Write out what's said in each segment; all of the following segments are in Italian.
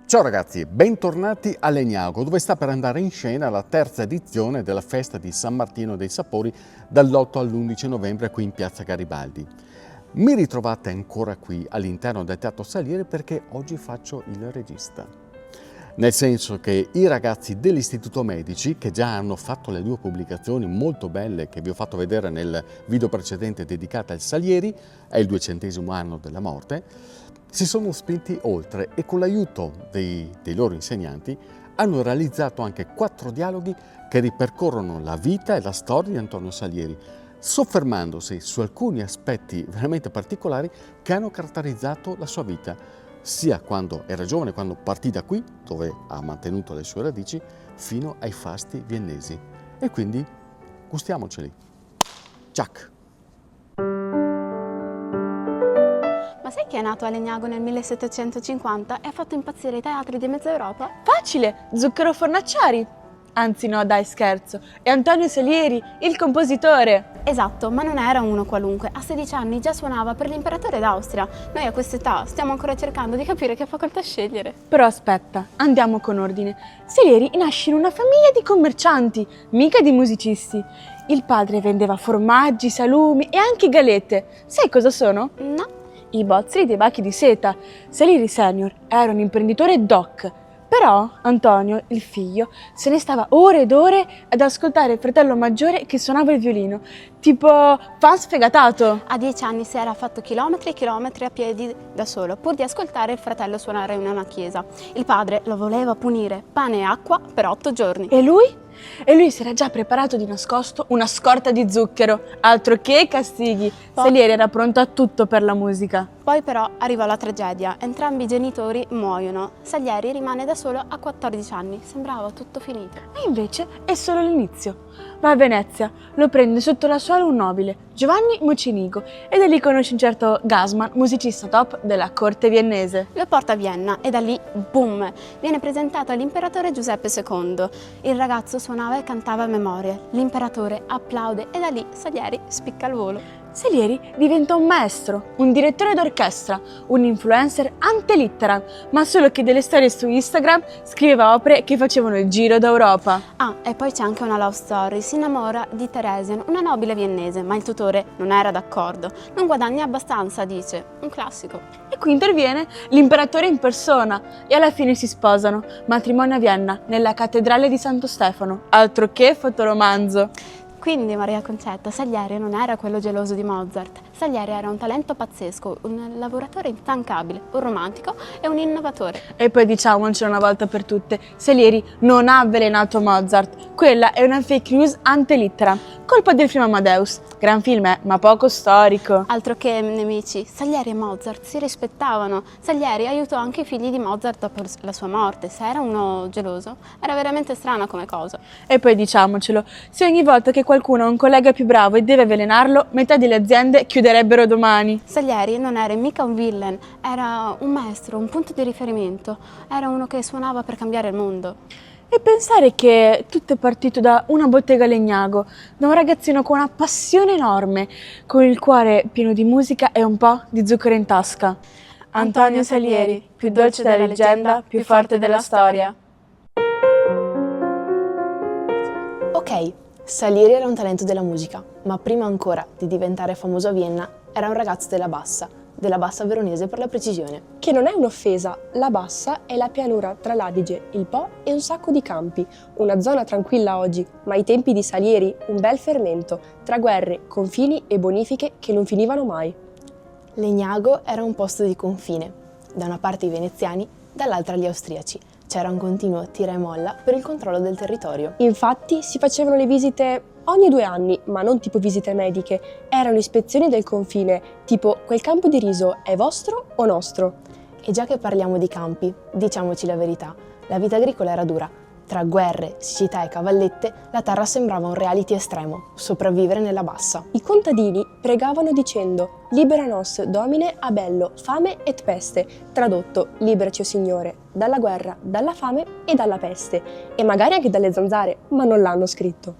Ciao ragazzi, bentornati a Legnago, dove sta per andare in scena la terza edizione della festa di San Martino dei Sapori dall'8 all'11 novembre qui in Piazza Garibaldi. Mi ritrovate ancora qui all'interno del Teatro Salieri perché oggi faccio il regista. Nel senso che i ragazzi dell'Istituto Medici, che già hanno fatto le due pubblicazioni molto belle che vi ho fatto vedere nel video precedente dedicato al Salieri, è il 200° anno della morte, si sono spinti oltre e con l'aiuto dei loro insegnanti hanno realizzato anche 4 dialoghi che ripercorrono la vita e la storia di Antonio Salieri, soffermandosi su alcuni aspetti veramente particolari che hanno caratterizzato la sua vita, sia quando era giovane, quando partì da qui, dove ha mantenuto le sue radici, fino ai fasti viennesi. E quindi gustiamoceli. Ciak! Ma sai che è nato a Legnago nel 1750 e ha fatto impazzire i teatri di mezza Europa? Facile! Zucchero Fornaciari! Anzi no, dai, scherzo. È Antonio Salieri, il compositore! Esatto, ma non era uno qualunque. A 16 anni già suonava per l'imperatore d'Austria. Noi a quest'età stiamo ancora cercando di capire che facoltà scegliere. Però aspetta, andiamo con ordine. Salieri nasce in una famiglia di commercianti, mica di musicisti. Il padre vendeva formaggi, salumi e anche galette. Sai cosa sono? No. I bozzoli dei bachi di seta. Salieri senior era un imprenditore doc. Però Antonio, il figlio, se ne stava ore ed ore ad ascoltare il fratello maggiore che suonava il violino, tipo fan sfegatato. A 10 anni si era fatto chilometri e chilometri a piedi da solo, pur di ascoltare il fratello suonare in una chiesa. Il padre lo voleva punire, pane e acqua per 8 giorni. E lui? E lui si era già preparato di nascosto una scorta di zucchero, altro che castighi. Salieri era pronto a tutto per la musica. Poi però arrivò la tragedia, entrambi i genitori muoiono. Salieri rimane da solo a 14 anni, sembrava tutto finito. E invece è solo l'inizio. Va a Venezia, lo prende sotto la sua ala un nobile, Giovanni Mocenigo, e da lì conosce un certo Gassmann, musicista top della corte viennese. Lo porta a Vienna e da lì, boom, viene presentato all'imperatore Giuseppe II. Il ragazzo suonava e cantava a memoria, l'imperatore applaude e da lì Salieri spicca al volo. Salieri diventa un maestro, un direttore d'orchestra, un influencer ante litteram, ma solo che delle storie su Instagram scriveva opere che facevano il giro d'Europa. Ah, e poi c'è anche una love story, si innamora di Theresian, una nobile viennese, ma il tutore non era d'accordo. Non guadagna abbastanza, dice, un classico. E qui interviene l'imperatore in persona e alla fine si sposano, matrimonio a Vienna, nella cattedrale di Santo Stefano, altro che fotoromanzo. Quindi Maria Concetta, Salieri non era quello geloso di Mozart. Salieri era un talento pazzesco, un lavoratore instancabile, un romantico e un innovatore. E poi diciamocelo una volta per tutte, Salieri non ha avvelenato Mozart. Quella è una fake news ante litteram, colpa del film Amadeus. Gran film ma poco storico. Altro che nemici, Salieri e Mozart si rispettavano. Salieri aiutò anche i figli di Mozart dopo la sua morte. Se era uno geloso, era veramente strana come cosa. E poi diciamocelo, se ogni volta che qualcuno ha un collega più bravo e deve avvelenarlo, metà delle aziende chiuderebbero domani. Salieri non era mica un villain, era un maestro, un punto di riferimento. Era uno che suonava per cambiare il mondo. E pensare che tutto è partito da una bottega a Legnago, da un ragazzino con una passione enorme, con il cuore pieno di musica e un po' di zucchero in tasca. Antonio Salieri, più dolce della leggenda, più forte della storia. Ok, Salieri era un talento della musica, ma prima ancora di diventare famoso a Vienna era un ragazzo della Bassa veronese per la precisione. Che non è un'offesa, la Bassa è la pianura tra l'Adige, il Po e un sacco di campi, una zona tranquilla oggi, ma ai tempi di Salieri un bel fermento, tra guerre, confini e bonifiche che non finivano mai. Legnago era un posto di confine, da una parte i veneziani, dall'altra gli austriaci. C'era un continuo tira e molla per il controllo del territorio. Infatti si facevano le visite ogni 2 anni, ma non tipo visite mediche, erano ispezioni del confine, tipo quel campo di riso è vostro o nostro? E già che parliamo di campi, diciamoci la verità, la vita agricola era dura. Tra guerre, siccità e cavallette, la terra sembrava un reality estremo, sopravvivere nella Bassa. I contadini pregavano dicendo «Libera nos, Domine, a bello, fame et peste», tradotto «Liberaci, o Signore, dalla guerra, dalla fame e dalla peste», e magari anche dalle zanzare, ma non l'hanno scritto.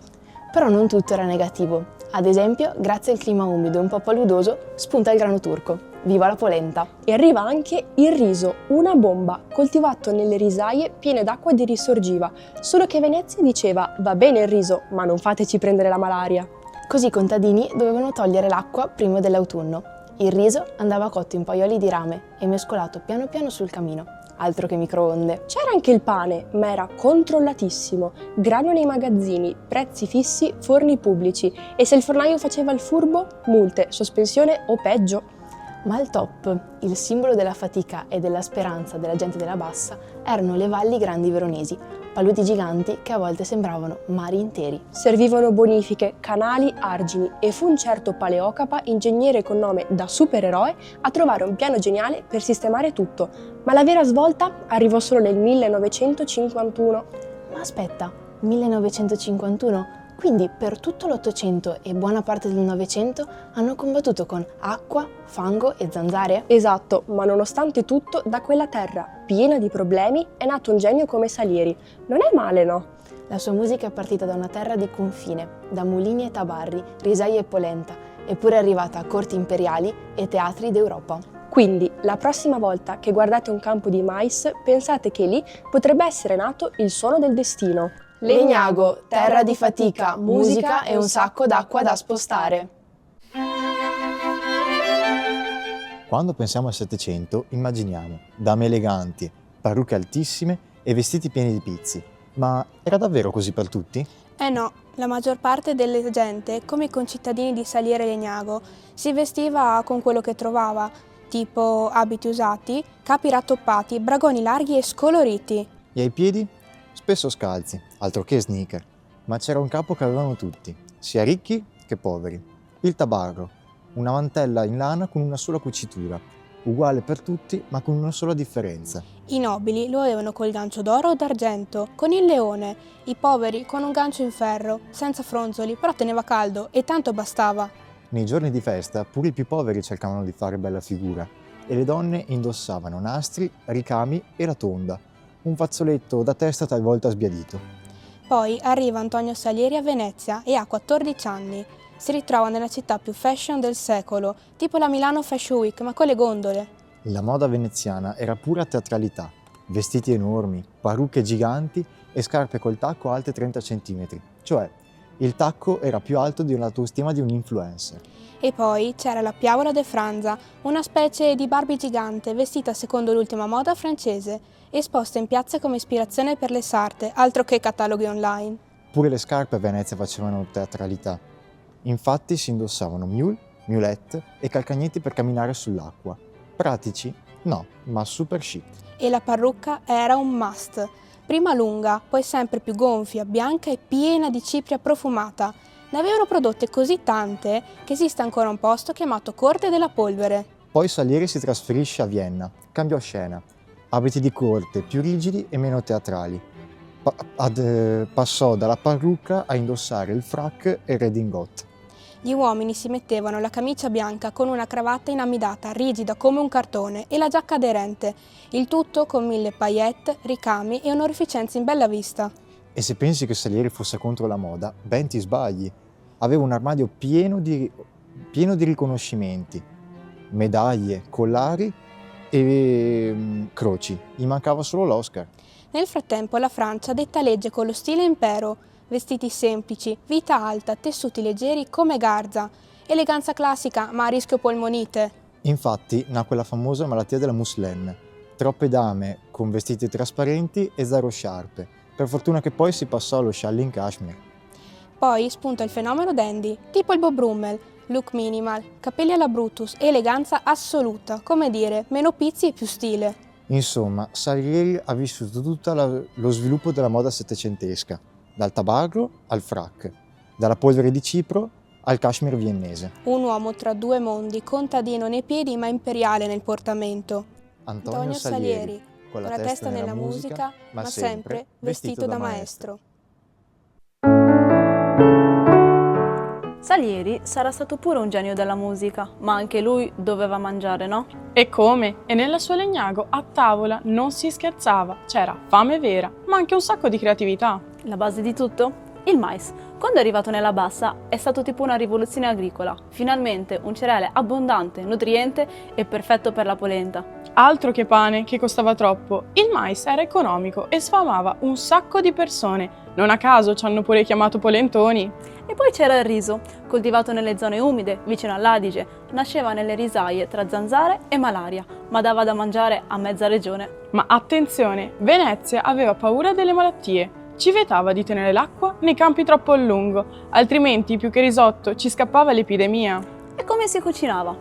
Però non tutto era negativo. Ad esempio, grazie al clima umido e un po' paludoso, spunta il grano turco. Viva la polenta! E arriva anche il riso, una bomba, coltivato nelle risaie piene d'acqua di risorgiva, solo che Venezia diceva va bene il riso, ma non fateci prendere la malaria. Così i contadini dovevano togliere l'acqua prima dell'autunno. Il riso andava cotto in paioli di rame e mescolato piano piano sul camino, altro che microonde. C'era anche il pane, ma era controllatissimo, grano nei magazzini, prezzi fissi, forni pubblici e se il fornaio faceva il furbo, multe, sospensione o peggio. Ma al top, il simbolo della fatica e della speranza della gente della Bassa erano le valli grandi veronesi, paludi giganti che a volte sembravano mari interi. Servivano bonifiche, canali, argini e fu un certo Paleocapa, ingegnere con nome da supereroe, a trovare un piano geniale per sistemare tutto. Ma la vera svolta arrivò solo nel 1951. Ma aspetta, 1951? Quindi per tutto l'Ottocento e buona parte del Novecento hanno combattuto con acqua, fango e zanzare? Esatto, ma nonostante tutto, da quella terra piena di problemi è nato un genio come Salieri. Non è male, no? La sua musica è partita da una terra di confine, da mulini e tabarri, risaie e polenta, eppure è arrivata a corti imperiali e teatri d'Europa. Quindi, la prossima volta che guardate un campo di mais, pensate che lì potrebbe essere nato il suono del destino. Legnago, terra di fatica, musica e un sacco d'acqua da spostare. Quando pensiamo al Settecento, immaginiamo dame eleganti, parrucche altissime e vestiti pieni di pizzi. Ma era davvero così per tutti? Eh no, la maggior parte della gente, come i concittadini di Salieri e Legnago, si vestiva con quello che trovava, tipo abiti usati, capi rattoppati, bragoni larghi e scoloriti. E ai piedi? Spesso scalzi, altro che sneaker. Ma c'era un capo che avevano tutti, sia ricchi che poveri. Il tabarro, una mantella in lana con una sola cucitura, uguale per tutti ma con una sola differenza. I nobili lo avevano col gancio d'oro o d'argento, con il leone, i poveri con un gancio in ferro, senza fronzoli, però teneva caldo e tanto bastava. Nei giorni di festa pure i più poveri cercavano di fare bella figura e le donne indossavano nastri, ricami e la tonda, un fazzoletto da testa talvolta sbiadito. Poi arriva Antonio Salieri a Venezia e ha 14 anni. Si ritrova nella città più fashion del secolo, tipo la Milano Fashion Week, ma con le gondole. La moda veneziana era pura teatralità, vestiti enormi, parrucche giganti e scarpe col tacco alte 30 cm, cioè il tacco era più alto dell'autostima di un influencer. E poi c'era la Piavola de Franza, una specie di Barbie gigante vestita secondo l'ultima moda francese, esposta in piazza come ispirazione per le sarte, altro che cataloghi online. Pure le scarpe a Venezia facevano teatralità. Infatti si indossavano mule, mulette e calcagnetti per camminare sull'acqua. Pratici? No, ma super chic. E la parrucca era un must. Prima lunga, poi sempre più gonfia, bianca e piena di cipria profumata. Ne avevano prodotte così tante che esiste ancora un posto chiamato Corte della Polvere. Poi Salieri si trasferisce a Vienna, cambiò scena. Abiti di corte più rigidi e meno teatrali. Passò dalla parrucca a indossare il frac e il redingot. Gli uomini si mettevano la camicia bianca con una cravatta inamidata, rigida come un cartone, e la giacca aderente, il tutto con 1000 paillette, ricami e onorificenze in bella vista. E se pensi che Salieri fosse contro la moda, ben ti sbagli. Aveva un armadio pieno di riconoscimenti, medaglie, collari e croci. Gli mancava solo l'Oscar. Nel frattempo la Francia detta legge con lo stile impero, vestiti semplici, vita alta, tessuti leggeri come garza, eleganza classica ma a rischio polmonite. Infatti nacque la famosa malattia della mousseline, troppe dame con vestiti trasparenti e zero sciarpe, per fortuna che poi si passò allo scialli in cashmere. Poi spunta il fenomeno dandy, tipo il Bob Brummel, look minimal, capelli alla Brutus, eleganza assoluta, come dire, meno pizzi e più stile. Insomma, Salieri ha vissuto tutto lo sviluppo della moda settecentesca, dal tabarro al frac, dalla polvere di Cipro al cashmere viennese. Un uomo tra due mondi, contadino nei piedi ma imperiale nel portamento. Antonio Salieri, con la testa nella musica, ma sempre vestito da maestro. Salieri sarà stato pure un genio della musica, ma anche lui doveva mangiare, no? E come? E nella sua Legnago a tavola non si scherzava, c'era fame vera, ma anche un sacco di creatività. La base di tutto? il mais. Quando è arrivato nella bassa è stato tipo una rivoluzione agricola. Finalmente un cereale abbondante, nutriente e perfetto per la polenta. Altro che pane che costava troppo, il mais era economico e sfamava un sacco di persone. Non a caso ci hanno pure chiamato polentoni. E poi c'era il riso, coltivato nelle zone umide, vicino all'Adige. Nasceva nelle risaie tra zanzare e malaria, ma dava da mangiare a mezza regione. Ma attenzione, Venezia aveva paura delle malattie. Ci vietava di tenere l'acqua nei campi troppo a lungo, altrimenti più che risotto ci scappava l'epidemia. E come si cucinava?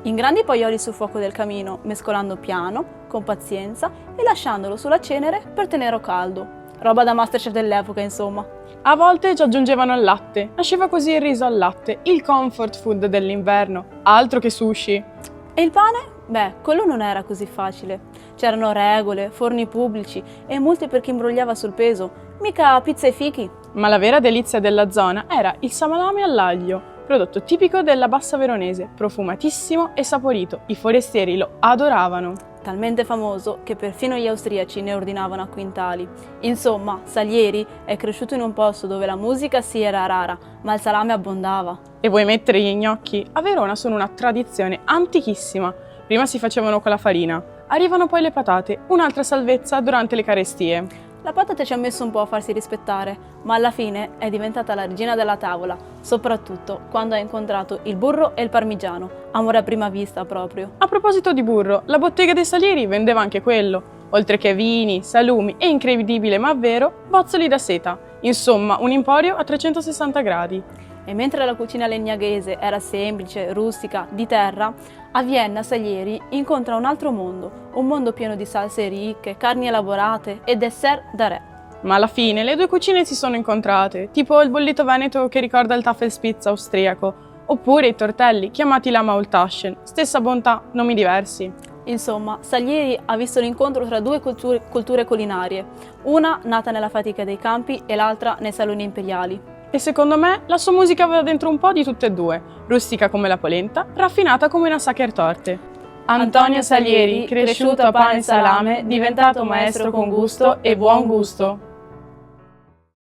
In grandi paioli sul fuoco del camino, mescolando piano, con pazienza e lasciandolo sulla cenere per tenerlo caldo. Roba da Masterchef dell'epoca, insomma. A volte ci aggiungevano il latte, nasceva così il riso al latte, il comfort food dell'inverno, altro che sushi. E il pane? Beh, quello non era così facile. C'erano regole, forni pubblici e multe per chi imbrogliava sul peso. Mica pizza e fichi. Ma la vera delizia della zona era il samalame all'aglio, prodotto tipico della Bassa Veronese, profumatissimo e saporito. I forestieri lo adoravano. Talmente famoso che perfino gli austriaci ne ordinavano a quintali. Insomma, Salieri è cresciuto in un posto dove la musica sì era rara, ma il salame abbondava. E vuoi mettere gli gnocchi? A Verona sono una tradizione antichissima. Prima si facevano con la farina, arrivano poi le patate, un'altra salvezza durante le carestie. La patata ci ha messo un po' a farsi rispettare, ma alla fine è diventata la regina della tavola, soprattutto quando ha incontrato il burro e il parmigiano. Amore a prima vista proprio. A proposito di burro, la bottega dei Salieri vendeva anche quello, oltre che vini, salumi e, incredibile ma vero, bozzoli da seta. Insomma, un emporio a 360 gradi. E mentre la cucina legnaghese era semplice, rustica, di terra, a Vienna Salieri incontra un altro mondo, un mondo pieno di salse ricche, carni elaborate e dessert da re. Ma alla fine le due cucine si sono incontrate, tipo il bollito veneto che ricorda il Tafelspitz austriaco, oppure i tortelli chiamati la Maultaschen, stessa bontà, nomi diversi. Insomma, Salieri ha visto l'incontro tra due culture culinarie, una nata nella fatica dei campi e l'altra nei saloni imperiali. E secondo me la sua musica aveva dentro un po' di tutte e due, rustica come la polenta, raffinata come una Sacher Torte. Antonio Salieri, cresciuto a pane e salame, diventato maestro con gusto e buon gusto.